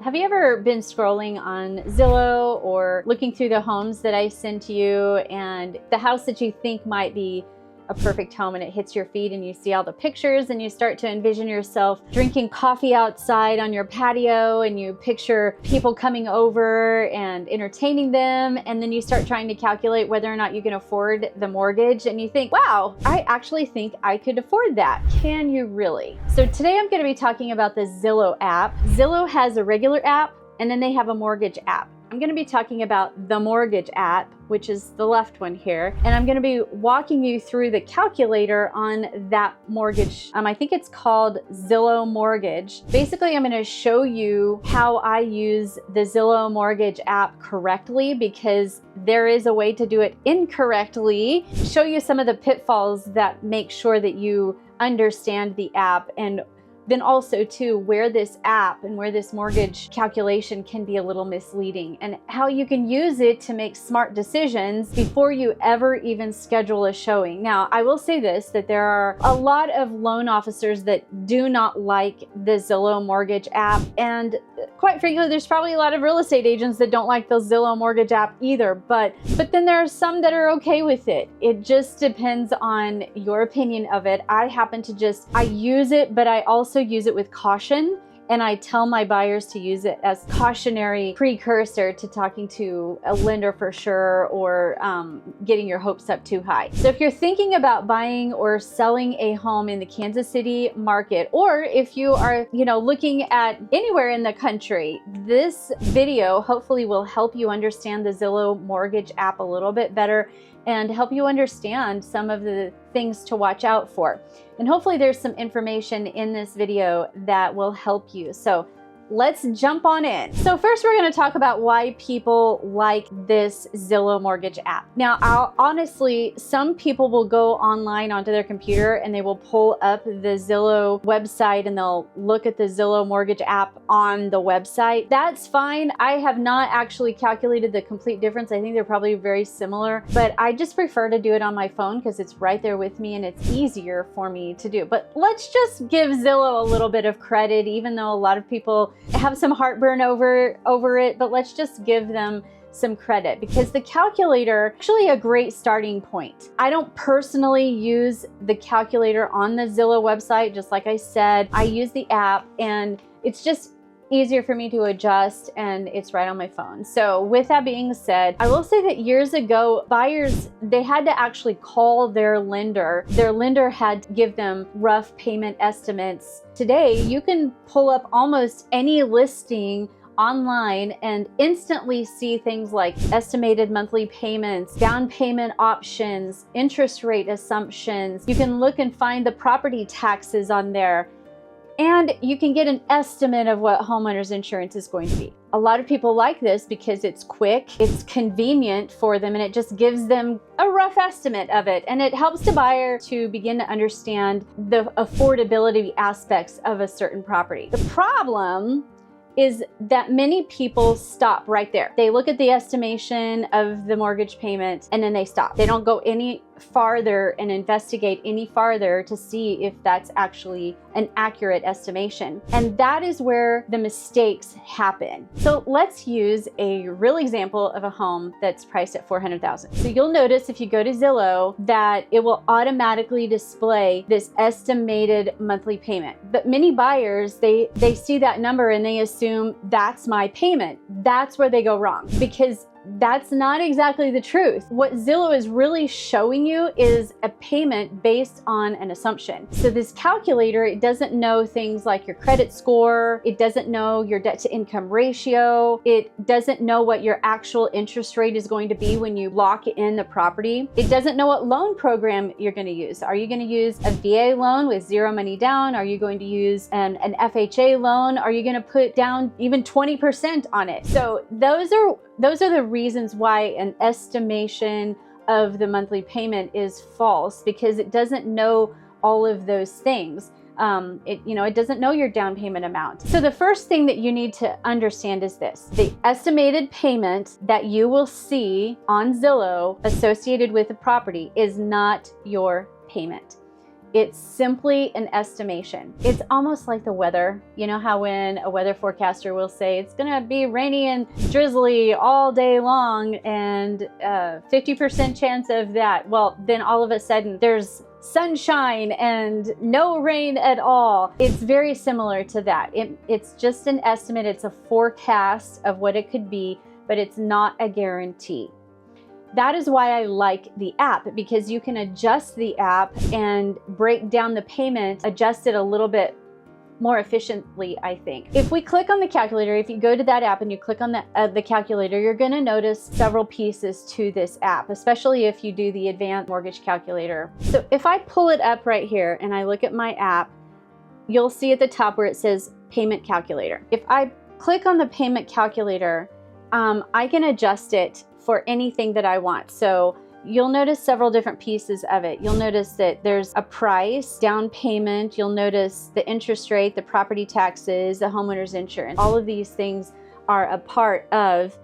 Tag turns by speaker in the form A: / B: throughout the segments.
A: Have you ever been scrolling on Zillow or looking through the homes that I send to you, and the house that you think might be a perfect home, and it hits your feed and you see all the pictures and you start to envision yourself drinking coffee outside on your patio, and you picture people coming over and entertaining them, and then you start trying to calculate whether or not you can afford the mortgage, and you think, wow, I actually think I could afford that. Can you really? So today I'm going to be talking about the Zillow app. Zillow has a regular app and then they have a mortgage app. I'm going to be talking about the mortgage app, which is the left one here, and I'm going to be walking you through the calculator on that mortgage. I think it's called Zillow Mortgage. Basically, I'm going to show you how I use the Zillow Mortgage app correctly, because there is a way to do it incorrectly. Show you some of the pitfalls that make sure that you understand the app, and then also too, where this app and where this mortgage calculation can be a little misleading, and how you can use it to make smart decisions before you ever even schedule a showing. Now, I will say this, that there are a lot of loan officers that do not like the Zillow Mortgage app, and quite frankly, there's probably a lot of real estate agents that don't like the Zillow Mortgage app either, but then there are some that are okay with it. It just depends on your opinion of it. I use it, but I also use it with caution, and I tell my buyers to use it as cautionary precursor to talking to a lender for sure, or getting your hopes up too high. So if you're thinking about buying or selling a home in the Kansas City market, or if you are, looking at anywhere in the country, this video hopefully will help you understand the Zillow Mortgage app a little bit better and help you understand some of the things to watch out for. And hopefully there's some information in this video that will help you. So let's jump on in. So first, we're going to talk about why people like this Zillow Mortgage app. Now, honestly, some people will go online onto their computer and they will pull up the Zillow website and they'll look at the Zillow Mortgage app on the website. That's fine. I have not actually calculated the complete difference. I think they're probably very similar, but I just prefer to do it on my phone because it's right there with me and it's easier for me to do. But let's just give Zillow a little bit of credit, even though a lot of people have some heartburn over it, but let's just give them some credit, because the calculator is actually a great starting point. I don't personally use the calculator on the Zillow website. Just like I said, I use the app, and it's just easier for me to adjust, and it's right on my phone. So with that being said, I will say that years ago, buyers, they had to actually call their lender. Their lender had to give them rough payment estimates. Today, you can pull up almost any listing online and instantly see things like estimated monthly payments, down payment options, interest rate assumptions. You can look and find the property taxes on there, and you can get an estimate of what homeowners insurance is going to be. A lot of people like this because it's quick, it's convenient for them, and it just gives them a rough estimate of it. And it helps the buyer to begin to understand the affordability aspects of a certain property. The problem is that many people stop right there. They look at the estimation of the mortgage payment and then they stop. They don't go any farther and investigate any farther to see if that's actually an accurate estimation. And that is where the mistakes happen. So let's use a real example of a home that's priced at $400,000. So you'll notice if you go to Zillow that it will automatically display this estimated monthly payment. But many buyers, they see that number and they assume that's my payment. That's where they go wrong, because that's not exactly the truth. What Zillow is really showing you is a payment based on an assumption. So this calculator, it doesn't know things like your credit score. It doesn't know your debt to income ratio. It doesn't know what your actual interest rate is going to be when you lock in the property. It doesn't know what loan program you're going to use. Are you going to use a VA loan with zero money down? Are you going to use an FHA loan? Are you going to put down even 20% on it? So those are the reasons why an estimation of the monthly payment is false, because it doesn't know all of those things. It doesn't know your down payment amount. So the first thing that you need to understand is this: the estimated payment that you will see on Zillow associated with the property is not your payment. It's simply an estimation. It's almost like the weather. You know how when a weather forecaster will say it's gonna be rainy and drizzly all day long and 50% chance of that. Well, then all of a sudden there's sunshine and no rain at all. It's very similar to that. It's just an estimate. It's a forecast of what it could be, but it's not a guarantee. That is why I like the app, because you can adjust the app and break down the payment, adjust it a little bit more efficiently, I think. If we click on the calculator, if you go to that app and you click on the calculator, you're gonna notice several pieces to this app, especially if you do the advanced mortgage calculator. So if I pull it up right here and I look at my app, you'll see at the top where it says payment calculator. If I click on the payment calculator, I can adjust it for anything that I want. So you'll notice several different pieces of it. You'll notice that there's a price, down payment, you'll notice the interest rate, the property taxes, the homeowner's insurance. All of these things are a part of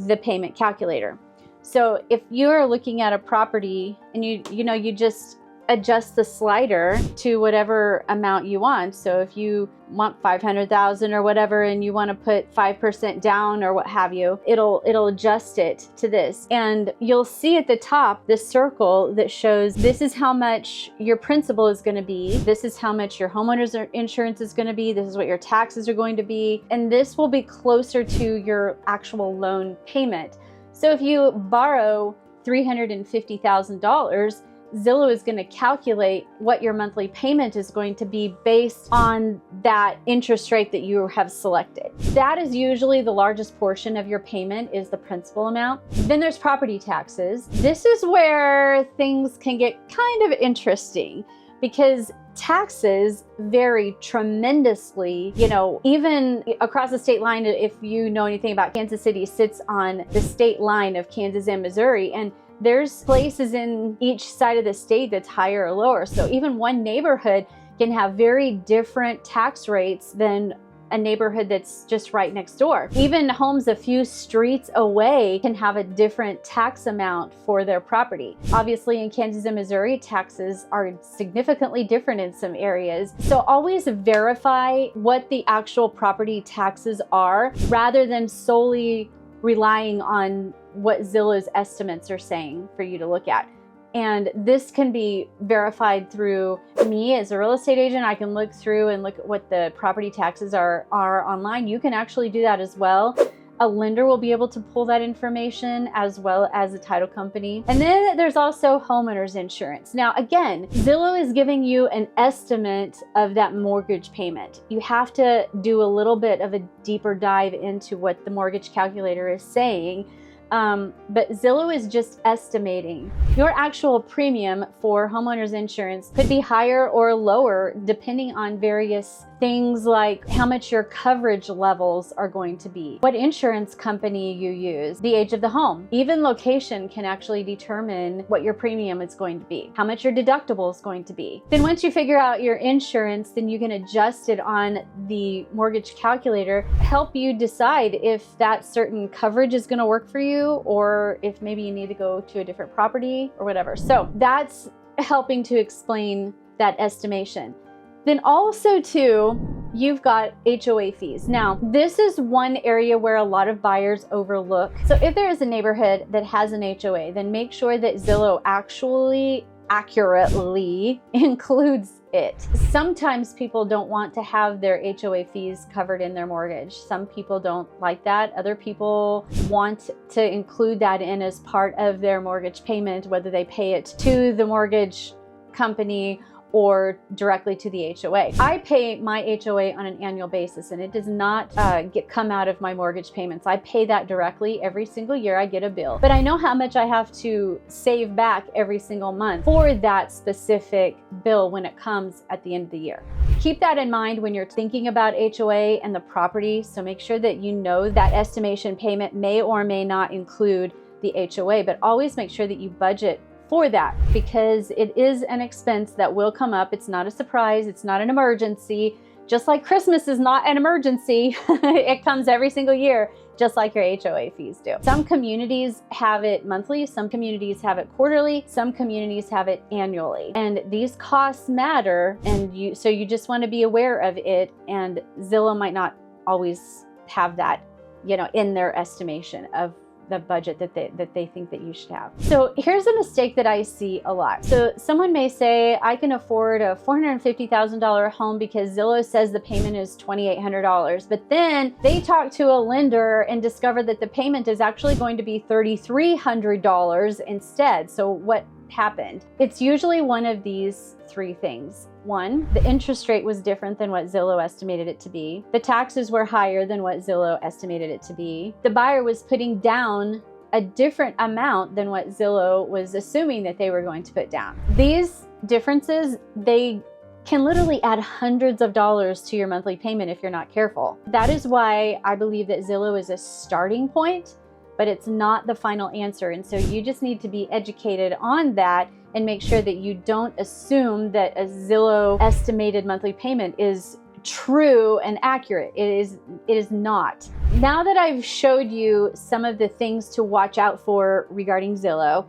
A: the payment calculator. So if you're looking at a property and you just adjust the slider to whatever amount you want. So if you want 500,000 or whatever and you want to put 5% down or what have you, it'll adjust it to this. And you'll see at the top this circle that shows this is how much your principal is going to be, this is how much your homeowner's insurance is going to be, this is what your taxes are going to be, and this will be closer to your actual loan payment. So if you borrow $350,000, Zillow is going to calculate what your monthly payment is going to be based on that interest rate that you have selected. That is usually the largest portion of your payment, is the principal amount. Then there's property taxes. This is where things can get kind of interesting because taxes vary tremendously, even across the state line. If you know anything about Kansas City, sits on the state line of Kansas and Missouri, and there's places in each side of the state that's higher or lower. So even one neighborhood can have very different tax rates than a neighborhood that's just right next door. Even homes a few streets away can have a different tax amount for their property. Obviously in Kansas and Missouri, taxes are significantly different in some areas. So always verify what the actual property taxes are rather than solely relying on what Zillow's estimates are saying for you to look at. And this can be verified through me as a real estate agent. I can look through and look at what the property taxes are online. You can actually do that as well. A lender will be able to pull that information as well as a title company. And then there's also homeowner's insurance. Now, again, Zillow is giving you an estimate of that mortgage payment. You have to do a little bit of a deeper dive into what the mortgage calculator is saying. But Zillow is just estimating. Your actual premium for homeowners insurance could be higher or lower depending on various things like how much your coverage levels are going to be, what insurance company you use, the age of the home. Even location can actually determine what your premium is going to be, how much your deductible is going to be. Then once you figure out your insurance, then you can adjust it on the mortgage calculator, help you decide if that certain coverage is going to work for you or if maybe you need to go to a different property or whatever. So that's helping to explain that estimation. Then also too, you've got HOA fees. Now, this is one area where a lot of buyers overlook. So if there is a neighborhood that has an HOA, then make sure that Zillow actually accurately includes it. Sometimes people don't want to have their HOA fees covered in their mortgage. Some people don't like that. Other people want to include that in as part of their mortgage payment, whether they pay it to the mortgage company or directly to the HOA. I pay my HOA on an annual basis and it does not come out of my mortgage payments. I pay that directly every single year. I get a bill, but I know how much I have to save back every single month for that specific bill when it comes at the end of the year. Keep that in mind when you're thinking about HOA and the property. So make sure that you know that estimation payment may or may not include the HOA, but always make sure that you budget for that because it is an expense that will come up. It's not a surprise. It's not an emergency. Just like Christmas is not an emergency. It comes every single year. just like your HOA fees do. Some communities have it monthly, some communities have it quarterly, some communities have it annually. And these costs matter, and so you just want to be aware of it, and Zillow might not always have that, in their estimation of the budget that they think that you should have. So here's a mistake that I see a lot. So someone may say, I can afford a $450,000 home because Zillow says the payment is $2,800, but then they talk to a lender and discover that the payment is actually going to be $3,300 instead. So what happened? It's usually one of these three things. One, the interest rate was different than what Zillow estimated it to be. The taxes were higher than what Zillow estimated it to be. The buyer was putting down a different amount than what Zillow was assuming that they were going to put down. These differences, they can literally add hundreds of dollars to your monthly payment if you're not careful. That is why I believe that Zillow is a starting point, but it's not the final answer. And so you just need to be educated on that and make sure that you don't assume that a Zillow estimated monthly payment is true and accurate. It is not. Now that I've showed you some of the things to watch out for regarding Zillow,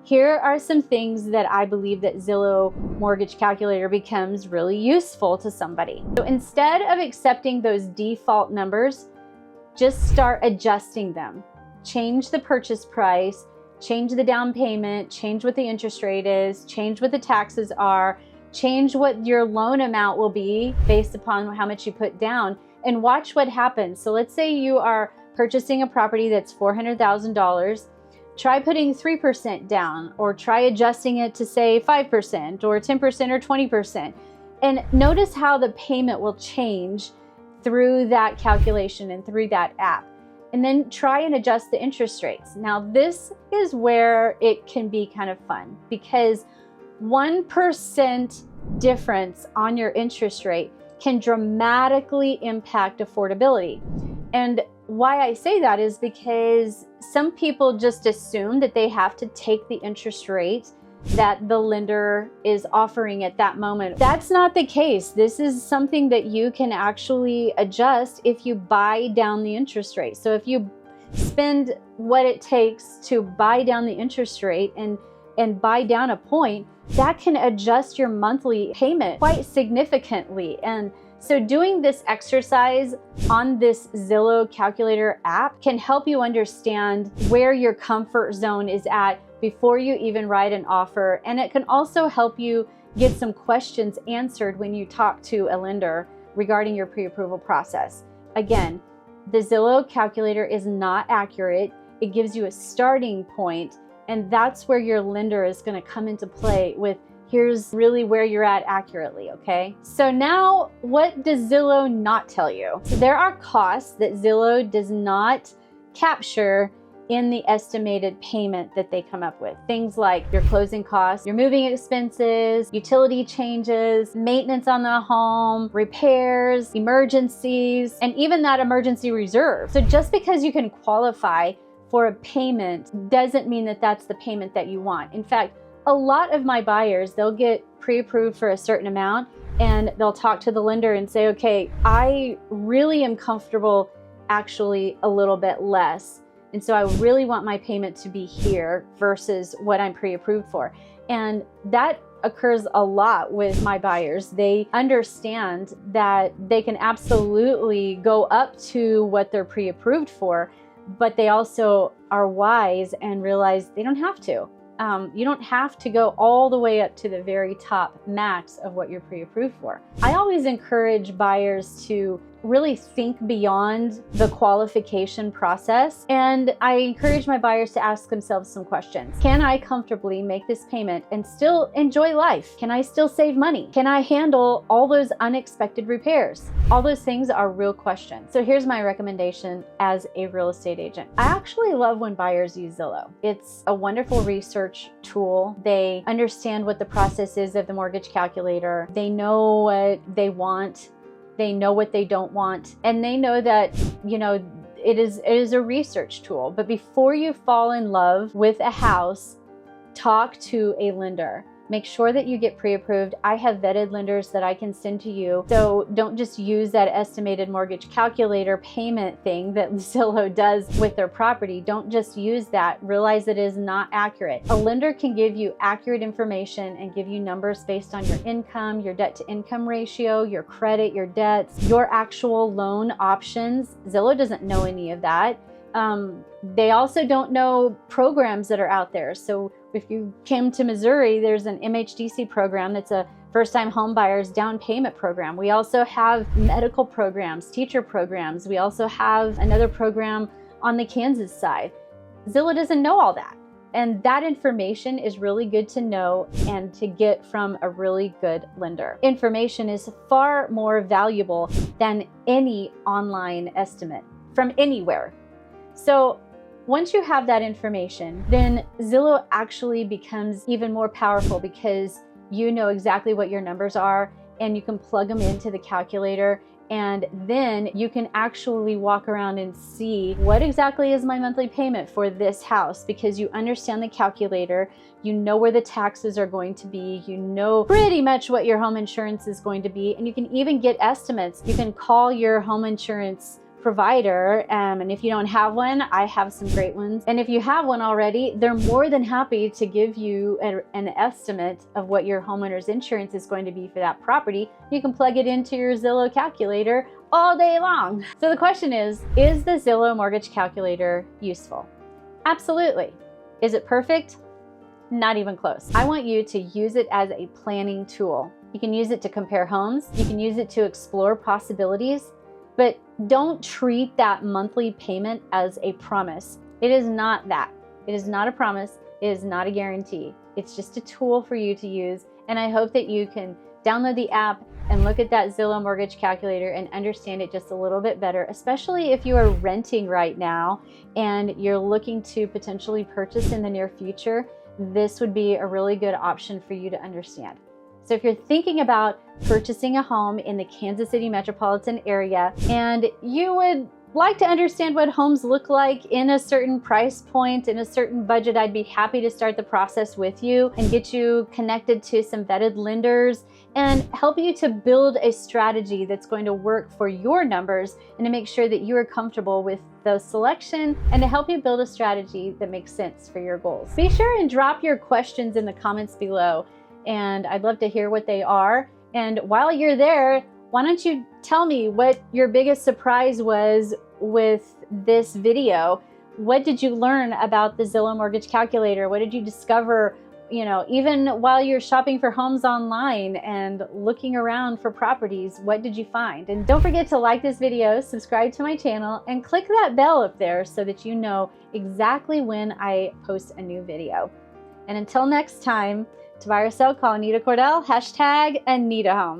A: here are some things that I believe that Zillow Mortgage Calculator becomes really useful to somebody. So instead of accepting those default numbers, just start adjusting them. Change the purchase price, change the down payment, change what the interest rate is, change what the taxes are, change what your loan amount will be based upon how much you put down, and watch what happens. So let's say you are purchasing a property that's $400,000. Try putting 3% down, or try adjusting it to say 5% or 10% or 20%. And notice how the payment will change through that calculation and through that app. And then try and adjust the interest rates. Now, this is where it can be kind of fun, because 1% difference on your interest rate can dramatically impact affordability. And why I say that is because some people just assume that they have to take the interest rate that the lender is offering at that moment. That's not the case. This is something that you can actually adjust if you buy down the interest rate. So if you spend what it takes to buy down the interest rate and buy down a point, that can adjust your monthly payment quite significantly. And so doing this exercise on this Zillow calculator app can help you understand where your comfort zone is at before you even write an offer. And it can also help you get some questions answered when you talk to a lender regarding your pre-approval process. Again, the Zillow calculator is not accurate. It gives you a starting point, and that's where your lender is going to come into play with, here's really where you're at accurately, okay? So now, what does Zillow not tell you? So there are costs that Zillow does not capture in the estimated payment that they come up with. Things like your closing costs, your moving expenses, utility changes, maintenance on the home, repairs, emergencies, and even that emergency reserve. So just because you can qualify for a payment doesn't mean that that's the payment that you want. In fact, a lot of my buyers, they'll get pre-approved for a certain amount, and they'll talk to the lender and say, okay, I really am comfortable actually a little bit less. And so I really want my payment to be here versus what I'm pre-approved for. And that occurs a lot with my buyers. They understand that they can absolutely go up to what they're pre-approved for, but they also are wise and realize they don't have to. You don't have to go all the way up to the very top max of what you're pre-approved for. I always encourage buyers to really think beyond the qualification process. And I encourage my buyers to ask themselves some questions. Can I comfortably make this payment and still enjoy life? Can I still save money? Can I handle all those unexpected repairs? All those things are real questions. So here's my recommendation as a real estate agent. I actually love when buyers use Zillow. It's a wonderful research tool. They understand what the process is of the mortgage calculator. They know what they want. They know what they don't want, and they know that, it is a research tool. But before you fall in love with a house, talk to a lender. Make sure that you get pre-approved. I have vetted lenders that I can send to you. So don't just use that estimated mortgage calculator payment thing that Zillow does with their property. Don't just use that. Realize it is not accurate. A lender can give you accurate information and give you numbers based on your income, your debt to income ratio, your credit, your debts, your actual loan options. Zillow doesn't know any of that. They also don't know programs that are out there. So if you came to Missouri, there's an MHDC program that's a first-time home buyers down payment program. We also have medical programs, teacher programs. We also have another program on the Kansas side. Zillow doesn't know all that. And that information is really good to know and to get from a really good lender. Information is far more valuable than any online estimate from anywhere. So once you have that information, then Zillow actually becomes even more powerful because you know exactly what your numbers are and you can plug them into the calculator, and then you can actually walk around and see what exactly is my monthly payment for this house, because you understand the calculator, you know where the taxes are going to be, you know pretty much what your home insurance is going to be, and you can even get estimates. You can call your home insurance provider, and if you don't have one, I have some great ones. And if you have one already, they're more than happy to give you an estimate of what your homeowner's insurance is going to be for that property. You can plug it into your Zillow calculator all day long. So the question is the Zillow mortgage calculator useful? Absolutely. Is it perfect? Not even close. I want you to use it as a planning tool. You can use it to compare homes. You can use it to explore possibilities. But don't treat that monthly payment as a promise. It is not that. It is not a promise. It is not a guarantee. It's just a tool for you to use. And I hope that you can download the app and look at that Zillow mortgage calculator and understand it just a little bit better, especially if you are renting right now and you're looking to potentially purchase in the near future. This would be a really good option for you to understand. So if you're thinking about purchasing a home in the Kansas City metropolitan area and you would like to understand what homes look like in a certain price point, in a certain budget, I'd be happy to start the process with you and get you connected to some vetted lenders and help you to build a strategy that's going to work for your numbers and to make sure that you are comfortable with the selection and to help you build a strategy that makes sense for your goals. Be sure and drop your questions in the comments below, and I'd love to hear what they are. And while you're there, why don't you tell me what your biggest surprise was with this video? What did you learn about the Zillow mortgage calculator? What did you discover, even while you're shopping for homes online and looking around for properties? What did you find? And don't forget to like this video, subscribe to my channel, and click that bell up there so that you know exactly when I post a new video. And until next time, to buy or sell, call Anita Cordell, #AnitaHome.